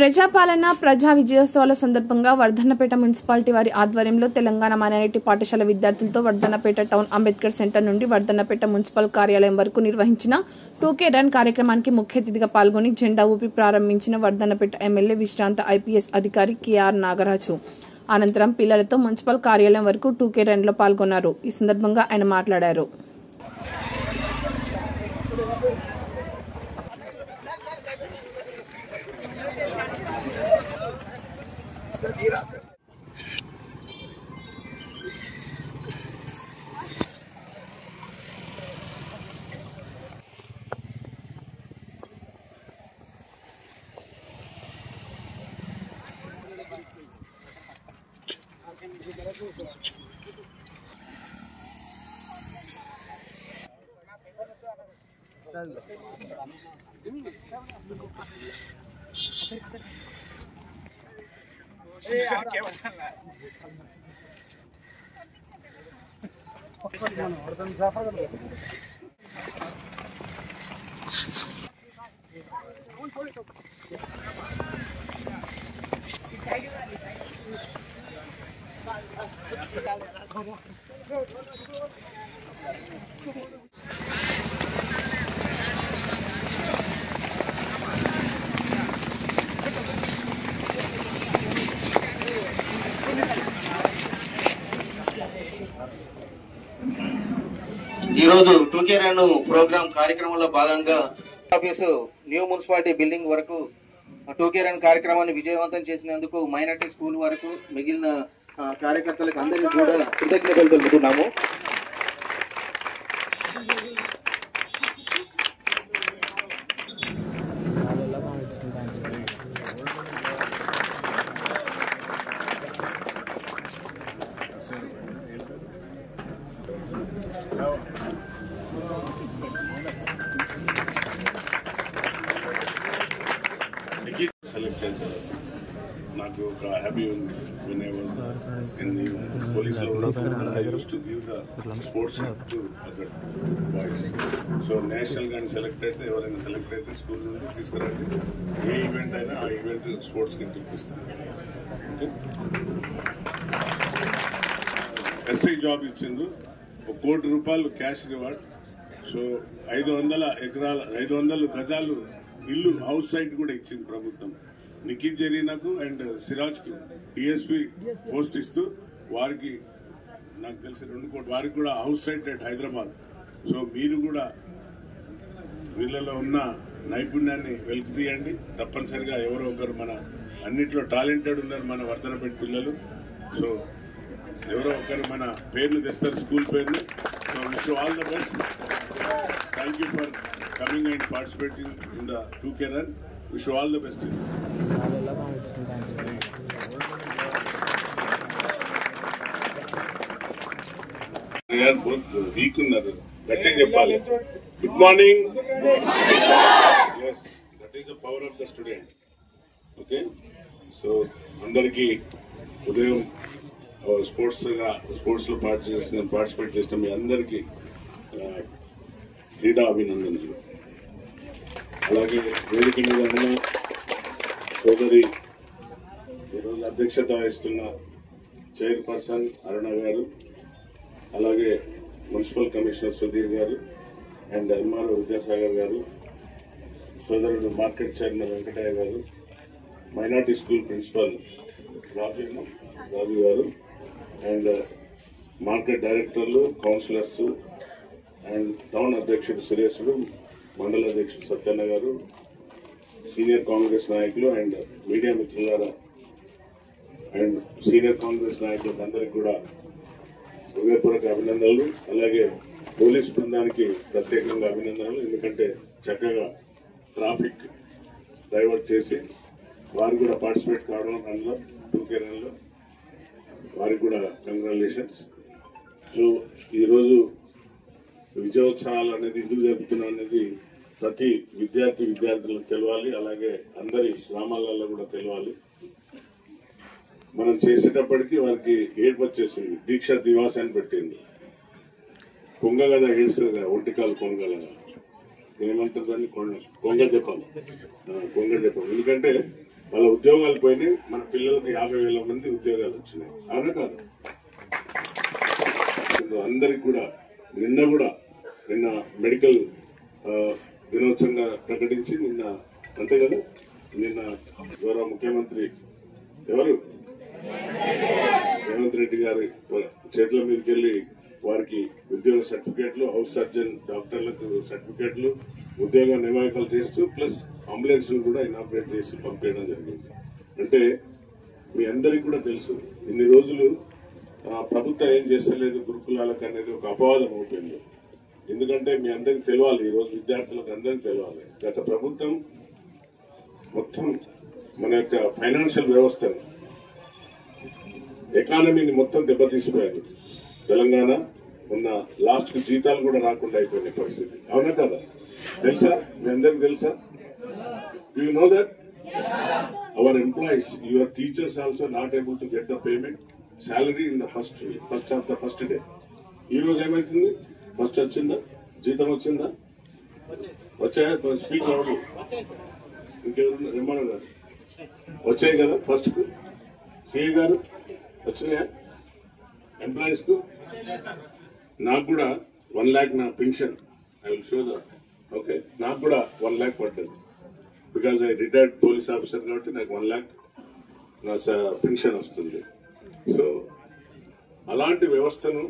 ప్రజాపాలన ప్రజా విజయోత్సవాల సందర్భంగా వర్ధన్నపేట మున్సిపాలిటీ వారి ఆధ్వర్యంలో తెలంగాణ మైనారిటీ పాఠశాల విద్యార్థులతో వర్ధన్నపేట టౌన్ అంబేద్కర్ సెంటర్ నుండి వర్ధన్నపేట మున్సిపల్ కార్యాలయం వరకు నిర్వహించిన 2K రన్ కార్యక్రమానికి ముఖ్య అతిథిగా పాల్గొని జెండా ఊపి ప్రారంభించిన వర్ధన్నపేట ఎమ్మెల్యే విశ్రాంత ఐపీఎస్ అధికారి కేఆర్ నాగరాజు. అనంతరం పిల్లలతో మున్సిపల్ కార్యాలయం వరకు 2K రన్ లో పాల్గొన్నారు. ఈ సందర్భంగా ఆయన మాట్లాడారు. ఈ రోజు 2K రన్ ప్రోగ్రామ్ కార్యక్రమంలో భాగంగా ఆఫీసు న్యూ మున్సిపాలిటీ బిల్డింగ్ వరకు 2K రన్ కార్యక్రమాన్ని విజయవంతం చేసినందుకు మైనార్టీ స్కూల్ వరకు మిగిలిన కార్యకర్తలకు అందరికీ కూడా కృతజ్ఞతలు తెలుపుతున్నాము. నాకు ఒక హ్యాపీ ఉంది. when I was in the police I used to give the sports to other boys. So national గాని సెలెక్ట్ అయితే ఎవరైనా సెలెక్ట్ అయితే స్కూల్ నుండి తీసుకురండి, ఏ ఈవెంట్ అయినా ఆ ఈవెంట్ స్పోర్ట్స్ కి తిప్పిస్తాను. ఓకే, ఎస్ఐ జాబ్ ఇచ్చింది, ₹1 కోటి క్యాష్ రివార్డ్. సో 500 ఎకరాల 500 గజాలు ఇల్లు హౌస్ సైట్ కూడా ఇచ్చింది ప్రభుత్వం. నిఖిల్ జరీనాకు అండ్ సిరాజ్ కి డిఎస్పీ పోస్ట్ ఇస్తూ వారికి నాకు తెలిసి 2 కోట్లు వారికి కూడా house site at Hyderabad. So మీరు కూడా వీళ్ళలో ఉన్న నైపుణ్యాన్ని వెలికి తీయండి. తప్పనిసరిగా ఎవరో ఒకరు మన అన్నిట్లో టాలెంటెడ్ ఉన్నారు మన వర్ధనపేట పిల్లలు. సో ఎవరో ఒకరు మన పేర్లు తెస్తారు, స్కూల్ పేర్లు. So wish you all the best. Thank you for coming and participating in the 2K run. Wish you all the best. They are both weak unnadu. That is cheppali. Good morning. Yes, that is the power of the student. Okay. So andariki udayam sports lo participate chesina మీ అందరికి క్రీడా అభినందనలు. అలాగే వేదిక మీద ఉన్న సోదరి ఈరోజు అధ్యక్షత వహిస్తున్న చైర్పర్సన్ అరుణ గారు, అలాగే మున్సిపల్ కమిషనర్ సుధీర్ గారు అండ్ ఎంఆర్ఓ విద్యాసాగర్ గారు, సోదరుడు మార్కెట్ చైర్మన్ వెంకటయ్య గారు, మైనార్టీ స్కూల్ ప్రిన్సిపల్ రాజు గారు అండ్ మార్కెట్ డైరెక్టర్లు, కౌన్సిలర్స్ అండ్ టౌన్ అధ్యక్షుడు సురేషుడు, మండల అధ్యక్షుడు సత్యన్న గారు, సీనియర్ కాంగ్రెస్ నాయకులు అండ్ మీడియా మిత్రులారా అండ్ సీనియర్ కాంగ్రెస్ నాయకులకు అందరికీ కూడా హృదయపూర్వక అభినందనలు. అలాగే పోలీస్ బృందానికి ప్రత్యేకంగా అభినందనలు. ఎందుకంటే చక్కగా ట్రాఫిక్ డైవర్ట్ చేసి వారు కూడా పార్టిసిపేట్ కావడం రన్లో 2K రన్లో వారికి కూడా కంగ్రాచులేషన్స్. సో ఈరోజు విజయోత్సవాలు అనేది ఎందుకు జరుపుతున్నాం అనేది ప్రతి విద్యార్థులకు తెలవాలి. అలాగే అందరి గ్రామాలలో కూడా తెలవాలి. మనం చేసేటప్పటికి వారికి ఏడుపు వచ్చేసింది. దీక్ష దివాస్ అని పెట్టింది. కొంగ కదా ఏడుస్తుంది కదా, ఒంటికాలు కొంగల ఏమంటారు దాన్ని కొంగ చెప్పాలి. ఎందుకంటే వాళ్ళ ఉద్యోగాలు పోయినాయి, మన పిల్లలకు 50,000 మంది ఉద్యోగాలు వచ్చినాయి. అవునా కాదు? అందరికి కూడా నిన్న మెడికల్ దినోత్సవంగా ప్రకటించి అంతే కదా, నిన్న గౌరవ ముఖ్యమంత్రి రేవంత్ రెడ్డి గారి చేతుల మీదకి వెళ్ళి వారికి ఉద్యోగ సర్టిఫికేట్లు, హౌస్ సర్జన్ డాక్టర్లకు సర్టిఫికేట్లు, ఉద్యోగ నియామకాలు చేస్తూ ప్లస్ అంబులెన్స్ కూడా ఇనాగ్రేట్ చేసి పంపేయడం జరిగింది. అంటే మీ అందరికీ కూడా తెలుసు, ఇన్ని రోజులు ప్రభుత్వం ఏం చేస్తలేదు గురుకులాలకు అనేది ఒక అపవాదం అవుతుంది. ఎందుకంటే మీ అందరికి తెలియాలి, ఈ రోజు విద్యార్థులకు అందరికి తెలియాలి, గత ప్రభుత్వం మొత్తం మన యొక్క ఫైనాన్షియల్ వ్యవస్థను, ఎకానమీని మొత్తం దెబ్బతీసిపోయారు. తెలంగాణ ఉన్న లాస్ట్ కు జీతాలు కూడా రాకుండా అయిపోయిన పరిస్థితి. అవునా కదా? తెలుసా? మీ అందరికి తెలుసా? You know that hour employees, your teachers also not able to get the payment salary in the first day. ఈ రోజు ఏమైతుంది? ఫస్ట్ వచ్చిందా? జీతం వచ్చిందా? వచ్చాయా? స్పీక్ అవును. ఇంకెవరు నిర్మాణ గారు వచ్చాయి కదా ఫస్ట్ కు? సిఐ గారు వచ్చినాయా ఎంప్లాయీస్ కు? నాకు కూడా 1 lakh నా pension. I will show that. Okay, నాకు కూడా 1 lakh పడ్డది. Because I retired police officer కాబట్టి నాకు 1 lakh నా పెన్షన్ వస్తుంది. సో అలాంటి వ్యవస్థను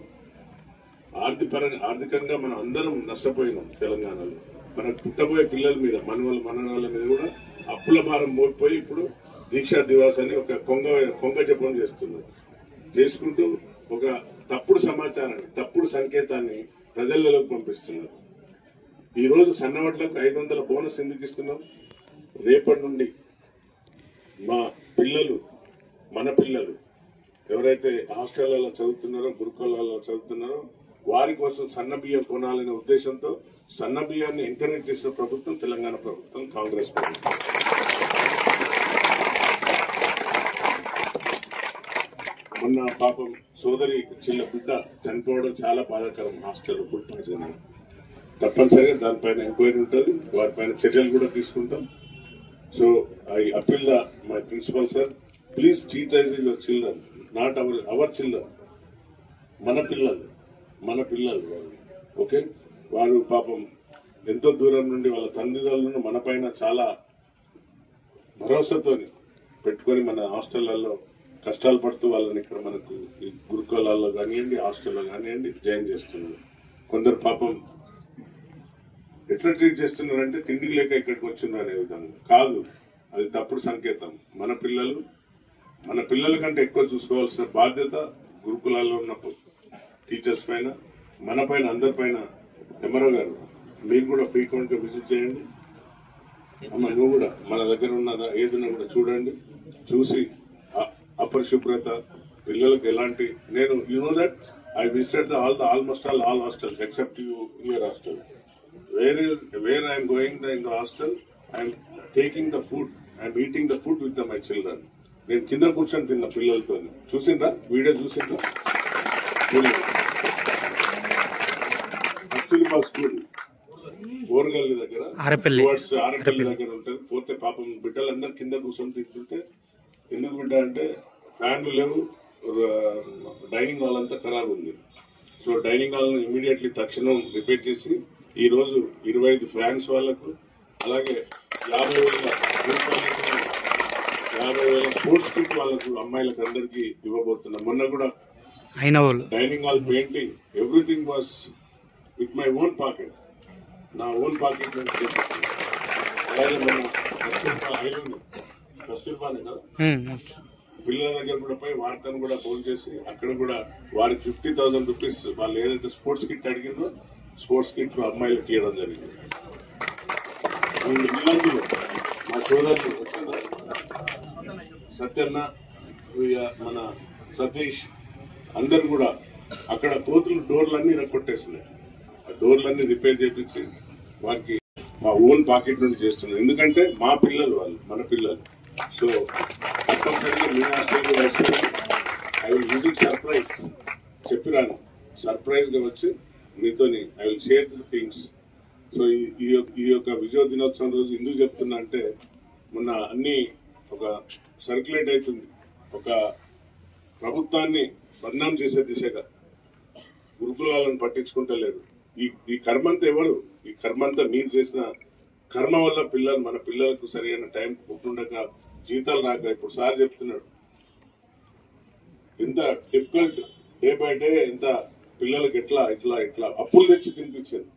ఆర్థికంగా మనం అందరం నష్టపోయినాం. తెలంగాణలో మనకు పుట్టబోయే పిల్లల మీద, మనవాళ్ళ మీద కూడా అప్పుల భారం మోగిపోయి ఇప్పుడు దీక్షా దివాస్ అని ఒక కొంగ జపం చేస్తున్నారు. చేసుకుంటూ ఒక తప్పుడు సమాచారాన్ని, తప్పుడు సంకేతాన్ని ప్రజలలోకి పంపిస్తున్నారు. ఈ రోజు సన్నవడ్లకు 500 బోనస్ ఎందుకు ఇస్తున్నాం? రేపటి నుండి మన పిల్లలు ఎవరైతే హాస్టళ్లలో చదువుతున్నారో, గురుకులాల్లో చదువుతున్నారో వారి కోసం సన్న బియ్యం కొనాలనే ఉద్దేశంతో సన్న బియ్యాన్ని ఎంకరేజ్ చేసిన ప్రభుత్వం తెలంగాణ ప్రభుత్వం, కాంగ్రెస్ ప్రభుత్వం. మొన్న పాపం సోదరి చిన్న బిడ్డ చనిపోవడం చాలా బాధాకరం. హాస్టల్లో ఫుడ్ పాయిజన్. తప్పనిసరిగా దానిపైన ఎంక్వైరీ ఉంటుంది, వారిపైన చర్యలు కూడా తీసుకుంటాం. So I appeal my principal sir, please treat as your children, not our children. మన పిల్లలు ఓకే. వారు పాపం ఎంతో దూరం నుండి వాళ్ళ తల్లిదండ్రులను మన పైన చాలా భరోసాతో పెట్టుకొని మన హాస్టళ్లలో కష్టాలు పడుతూ వాళ్ళని ఇక్కడ మనకు ఈ గురుకులాల్లో కానివ్వండి, హాస్టల్లో కానివ్వండి జాయిన్ చేస్తున్నారు. కొందరు పాపం ఎట్లా ట్రీట్ చేస్తున్నారంటే తిండికి లేక ఇక్కడికి వచ్చిండ్రు అనే విధంగా కాదు. అది తప్పుడు సంకేతం. మన పిల్లల కంటే ఎక్కువ చూసుకోవాల్సిన బాధ్యత గురుకులాల్లో ఉన్న టీచర్స్ పైన, మన పైన, అందరిపైన. ఎంఆర్ఓ గారు మీరు కూడా ఫ్రీక్వెంట్ గా విజిట్ చేయండి. అమ్మ నువ్వు కూడా మన దగ్గర ఉన్నదా ఏదైనా కూడా చూడండి. చూసి అపరిశుభ్రత, పిల్లలకు ఎలాంటి, నేను you know that I visited almost all hostels except your hostel. Where I'm going in the hostel, I'm taking the food, I'm eating the food with my children. నేను కింద కూర్చొని తిన్న పిల్లలతో. చూసిండ్రా? వీడియో చూసిండ్రా? యాక్చువల్లీ మా స్కూల్ ఓరగల్లి దగ్గర, ఆరపల్లి దగ్గర ఉంటుంది. పోతే పాపం బిడ్డలందరూ కింద కూర్చొని తింటుంటే, ఎందుకు బిడ్డ అంటే ఫ్యాన్లు లేవు, డైనింగ్ హాల్ అంతా ఖరాబ్ ఉంది. సో డైనింగ్ హాల్ ను ఇమీడియట్లీ తక్షణం రిపేర్ చేసి ఈ రోజు 25 ఫ్యాన్స్ వాళ్లకు, అలాగే 50,000 స్పోర్ట్స్ కిట్ వాళ్ళకు, అమ్మాయిలకు అందరికి ఇవ్వబోతున్నాం. మొన్న కూడా dining hall painting, everything was with my own pocket, నా ఓన్ పాకెట్ నుంచి చేస్తున్నాను. అలాగే మొన్న కస్తూర్బానే కదా పిల్లల దగ్గర కూడా పోయి వార్తను కూడా ఫోన్ చేసి అక్కడ కూడా వారికి 50,000 రూపీస్ వాళ్ళు ఏదైతే స్పోర్ట్స్ కిట్ అడిగిందో స్పోర్ట్స్ కిట్ అమ్మాయిలకు ఇవ్వడం జరిగింది. మా సోదరులు వచ్చిందా సత్యన్న, మన సతీష్ అందరు కూడా అక్కడ కోతులు డోర్లన్నీ కొట్టేస్తున్నాయి. ఆ డోర్లన్నీ రిపేర్ చేపించి వారికి మా ఓన్ పాకెట్ నుండి చేస్తున్నాం. ఎందుకంటే మా పిల్లలు వాళ్ళు, మన పిల్లలు. సో తప్పనిసరిగా మీ హాస్టల్ వస్తే ఐ విల్ విజిట్ సర్ప్రైజ్, చెప్పిరాను సర్ప్రైజ్ గా వచ్చి మీతోని I will share the things. So ఈ యొక్క విజయ దినోత్సవం రోజు ఎందుకు చెప్తున్నా అంటే, మొన్న అన్ని ఒక సర్క్యులేట్ అవుతుంది, ఒక ప్రభుత్వాన్ని బదనాం చేసే దిశగా గురుకులాలను పట్టించుకుంటలేరు. ఈ కర్మంతా ఎవరు? ఈ కర్మంతా మీరు చేసిన కర్మ వల్ల మన పిల్లలకు సరైన టైం పుట్టుండక జీతాలు రాక ఇప్పుడు సార్ చెప్తున్నాడు ఎంత డిఫికల్ట్ డే బై డే, ఎంత పిల్లలకి ఎట్లా ఇట్లా ఇట్లా అప్పులు తెచ్చి తినిపించారు.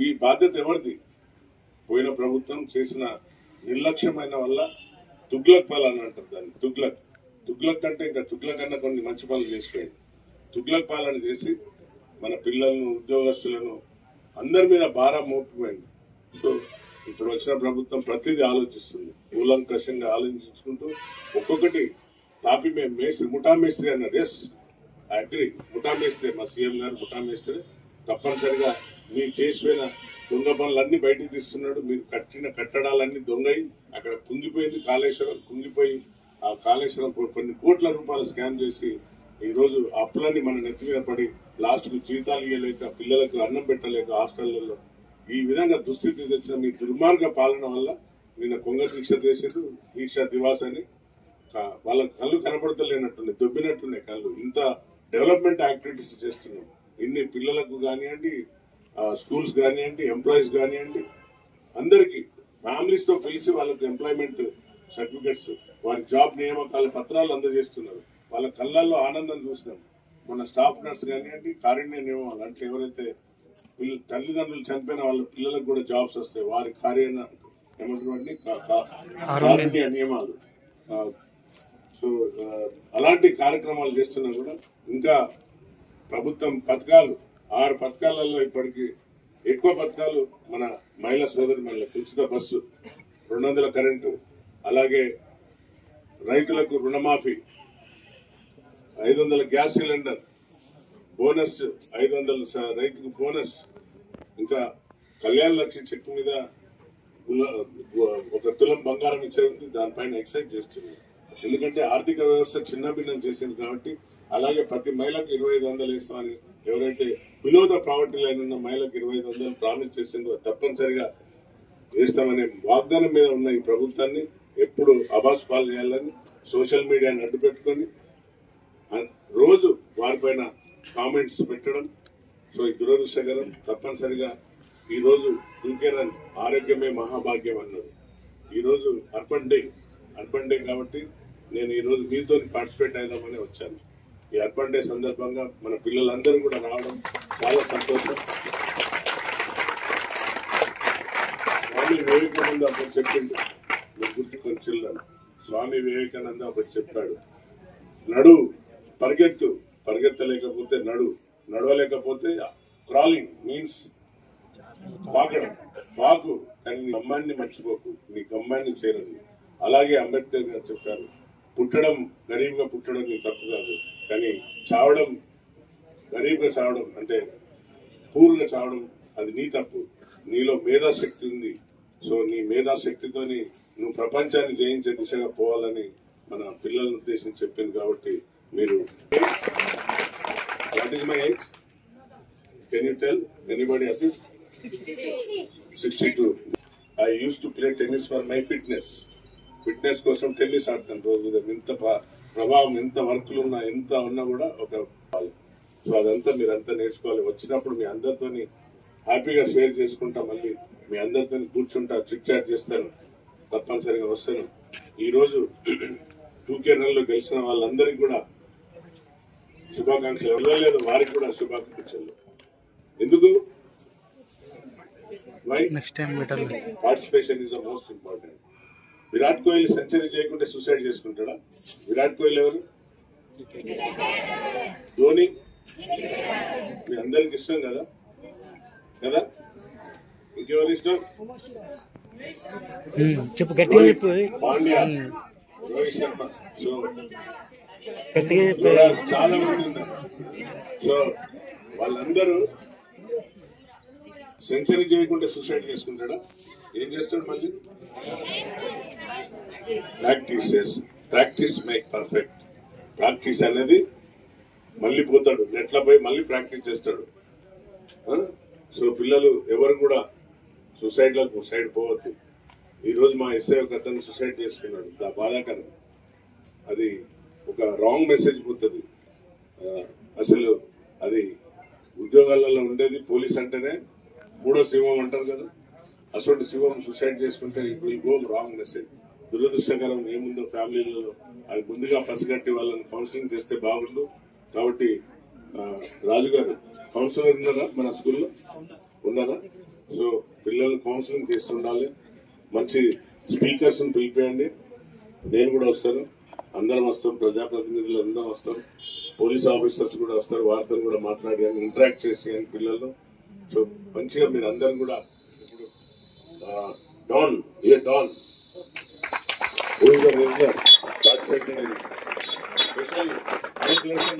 ఈ బాధ్యత ఎవరిది? పోయిన ప్రభుత్వం చేసిన నిర్లక్ష్యమైన వల్ల తుగ్లక్ పాలన అంటారు దాన్ని. తుగ్లక్ అంటే ఇంకా తుగ్లక్ అన్న కొన్ని మంచి పనులు చేసిపోయింది. తుగ్లక్ పాలన చేసి మన పిల్లలను, ఉద్యోగస్తులను అందరి మీద భారం మోపిపోయింది. సో ఇప్పుడు వచ్చిన ప్రభుత్వం ప్రతిదీ ఆలోచిస్తుంది, కూలంకషంగా ఆలోచించుకుంటూ ఒక్కొక్కటి తాపి మేస్త్రి, ముఠా మేస్త్రి అన్నారు. ఎస్, ఐ అగ్రీ, ముఠా మేస్త్రి, మా సీఎం గారు ముఠా మేస్త్రి. తప్పనిసరిగా మీరు చేసిపోయిన దొంగ పనులన్నీ బయటకు తీస్తున్నాడు. మీరు కట్టిన కట్టడాలన్నీ దొంగయి, అక్కడ కుంగిపోయింది కాళేశ్వరం, కుంగిపోయి ఆ కాళేశ్వరం కొన్ని కోట్ల రూపాయలు స్కామ్ చేసి ఈ రోజు అప్పులన్నీ మన నెత్తి మీద పడి లాస్ట్ కు జీతాలు ఇవ్వలేక, పిల్లలకు అన్నం పెట్టలేక హాస్టళ్లలో ఈ విధంగా దుస్థితి తెచ్చిన మీ దుర్మార్గ పాలన వల్ల నిన్న కొంగ దీక్ష చేసేది, దీక్ష దివాస్ అని వాళ్ళ కళ్ళు కనపడతలేనట్టుంది, దొబ్బినట్టున్నాయి కళ్ళు. ఇంత డెవలప్మెంట్ యాక్టివిటీస్ చేస్తున్నాం. ఇన్ని పిల్లలకు కానివ్వండి, స్కూల్స్ కానివ్వండి, ఎంప్లాయీస్ కానివ్వండి, అందరికీ ఫ్యామిలీస్ తో కలిసి వాళ్ళకు ఎంప్లాయ్మెంట్ సర్టిఫికెట్స్, వారి జాబ్ నియామకాల పత్రాలు అందజేస్తున్నారు. వాళ్ళ కళ్ళల్లో ఆనందం చూసినాం. మన స్టాఫ్ నర్స్ కానివ్వండి, కారుణ్య నియమాలు అంటే ఎవరైతే తల్లిదండ్రులు చనిపోయిన వాళ్ళ పిల్లలకు కూడా జాబ్స్ వస్తాయి, వారి కారుణ్య నియమాలు. సో అలాంటి కార్యక్రమాలు చేస్తున్నా కూడా ఇంకా ప్రభుత్వం పథకాలు 6 పథకాలలో ఇప్పటికీ ఎక్కువ పథకాలు మన మహిళా సోదరి మహిళలకు ఉచిత బస్సు, 200 కరెంటు, అలాగే రైతులకు రుణమాఫీ, 500 గ్యాస్ సిలిండర్, బోనస్ 500 రైతుకు బోనస్, ఇంకా కళ్యాణ లక్ష్మి చెట్టు మీద 1 తులం బంగారం ఇచ్చేది, దానిపైన ఎక్సైజ్ చేస్తుంది. ఎందుకంటే ఆర్థిక వ్యవస్థ చిన్నభిన్నం చేసింది కాబట్టి. అలాగే ప్రతి మహిళకు 2500 ఇస్తామని ఎవరైతే బిలో ద ప్రావర్టీ లైన్ ఉన్న మహిళకు 2500 ప్రామిస్ చేసిందో తప్పనిసరిగా వేస్తామనే వాగ్దానం మీద ఉన్న ఈ ప్రభుత్వాన్ని ఎప్పుడు అబాస్ పాలు చేయాలని సోషల్ మీడియాని అడ్డు పెట్టుకొని రోజు వారిపైన కామెంట్స్ పెట్టడం. సో ఈ దురదృష్టకరం. తప్పనిసరిగా ఈ రోజు దుర్గేరన్ ఆరోగ్యమే మహాభాగ్యం అన్నారు. ఈ రోజు అర్బన్ డే కాబట్టి నేను ఈ రోజు మీతో పార్టిసిపేట్ అయిదామని వచ్చాను. ఈ అర్బన్ డే సందర్భంగా మన పిల్లలందరూ కూడా రావడం చాలా సంతోషం. స్వామి వివేకానంద అప్పుడు చెప్పింది, మీరు గుర్తుకొని చిల్లని, స్వామి వివేకానంద ఒకటి చెప్పాడు, పరిగెత్తలేకపోతే నడవలేకపోతే క్రాలింగ్ మీన్స్ పాకు, కానీ నీ గమ్యాన్ని మర్చిపోకు, నీ గమ్యాన్ని చేరదు. అలాగే అంబేద్కర్ గారు చెప్పారు, గరీబ్గా పుట్టడం నీ తప్పు కాదు, కానీ చావడం, గరీబ్గా చావడం అంటే పూర్గా చావడం అది నీ తప్పు. నీలో మేధాశక్తి ఉంది. సో నీ మేధాశక్తితోని నువ్వు ప్రపంచాన్ని జయించే దిశగా పోవాలని మన పిల్లలను ఉద్దేశించి చెప్పింది. కాబట్టి మీరు what is my age? Can you tell? Anybody assist? 62. I used to play tennis for my fitness కోసం టెన్నిస్ ఆడతాను రోజు. ఎంత ప్రభావం, ఎంత వర్క్లు ఉన్నా, ఎంత ఉన్నా కూడా ఒక. సో అదంతా మీరంతా నేర్చుకోవాలి. వచ్చినప్పుడు మీ అందరితో హ్యాపీగా షేర్ చేసుకుంటా, మళ్ళీ మీ అందరితో కూర్చుంటా, చిట్ చాట్ చేస్తాను, తప్పనిసరిగా వస్తాను. ఈ రోజు 2K రన్లో గెలిచిన వాళ్ళందరికీ కూడా శుభాకాంక్షలు. ఎవరలేదు వారికి కూడా శుభాకాంక్షలు. ఎందుకు? Participation is the most important. Virat Kohli century చేయకుంటే సూసైడ్ చేసుకుంటాడా? విరాట్ కోహ్లీ ఎవరు? ధోని మీ అందరికి ఇష్టం కదా? ఇంకెవరు ఇష్టం? పాండ్యా, రోహిత్ శర్మ. సో చాలా మంది ఉన్నారు. సో వాళ్ళందరూ సెంచరీ చేయకుంటే సూసైడ్ చేసుకుంటాడా? ఏం చేస్తాడు? మళ్ళీ ప్రాక్టీస్ మేక్ పర్ఫెక్ట్. ప్రాక్టీస్ అనేది మళ్ళీ పోతాడు, నెట్లో పోయి మళ్ళీ ప్రాక్టీస్ చేస్తాడు. సో పిల్లలు ఎవరు కూడా సైడ్ పోవద్దు. ఈ రోజు మా ఎస్ఐ ఒక అతను సూసైడ్ చేసుకున్నాడు. బాధాకరం. అది ఒక రాంగ్ మెసేజ్ పోతుంది. అసలు అది ఉద్యోగాలలో ఉండేది పోలీస్ అంటేనే మూడో శివం అంటారు కదా, అసలు శివం సూసైడ్ చేసుకుంటే it will go wrong message. దురదృష్టకరం. ఏముందో ఫ్యామిలీలలో అది ముందుగా పసిగట్టి వాళ్ళని కౌన్సిలింగ్ చేస్తే బాగుండు. కాబట్టి రాజు గారు కౌన్సిలర్ ఉన్నారా మన స్కూల్లో? ఉన్నారా? సో పిల్లల్ని కౌన్సిలింగ్ చేస్తుండాలి. మంచి స్పీకర్స్ పిలిపేయండి. నేను కూడా వస్తాను, అందరం వస్తాం, ప్రజాప్రతినిధులు అందరం వస్తాం, పోలీస్ ఆఫీసర్స్ కూడా వస్తారు. వారితో కూడా మాట్లాడి ఇంటరాక్ట్ చేసి పిల్లలు. సో మంచిగా మీరు అందరం కూడా ఇప్పుడు don who is the regular, start taking special isolation